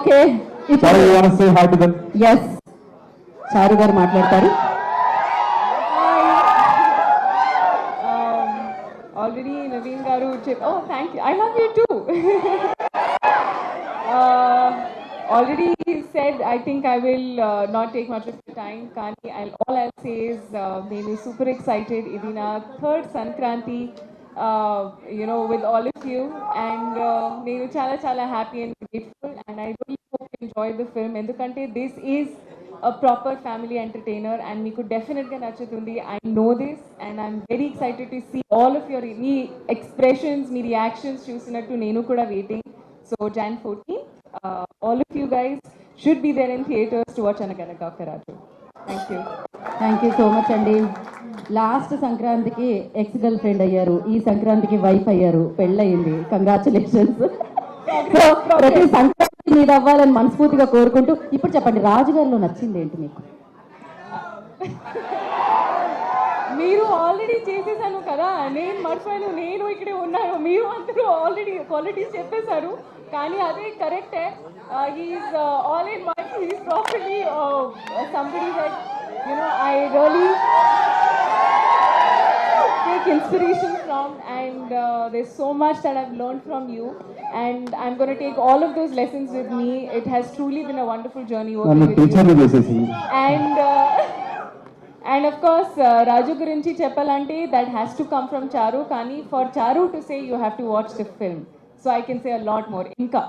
Okay. Charu, you want to say hi to them? Yes. చారు గారు మాట్లాడతారు. Already Naveen Garu oh thank you, I love you too. uh, Already said, I think I will not take much of your time. Kani, all I'll say is నేను super excited. ఇది నా third Sankranti with all of you, and నేను చాలా చాలా happy and grateful, and I really hope you enjoy the film ఎందుకంటే this is a proper family entertainer and మీకు definitely నచ్చుతుంది. I know this and I'm very excited to see all of your me expressions, me reactions చూసినట్టు నేను కూడా waiting. So Jan 14th, all of you guys should be there in theaters to watch Anaganaka Karaju. Thank you. Thank you so much అండి. Last సంక్రాంతికి ex girl friend అయ్యారు, ఈ సంక్రాంతికి wife అయ్యారు, పెళ్ళయింది. కంగ్రాచులేషన్స్. ప్రతి సంక్రాంతి మీద అవ్వాలని మనస్ఫూర్తిగా కోరుకుంటూ ఇప్పుడు చెప్పండి, రాజుగారిలో నచ్చింది ఏంటి మీకు? మీరు ఆల్రెడీ చేసేసాను కదా, నేను మర్చిపోయాను, నేను ఇక్కడే ఉన్నాను, మీరు అందరూ ఆల్రెడీ క్వాలిటీస్ చెప్పేశారు. కానీ అదే కరెక్టే. He's all in one. He's properly somebody that I really take inspiration from, and there's so much that I've learned from you, and I'm going to take all of those lessons with me. It has truly been a wonderful journey working with you. And of course, Raju gurinchi cheppalante, that has to come from Charu. Kani for Charu to say, you have to watch the film. So I can say a lot more. Inka.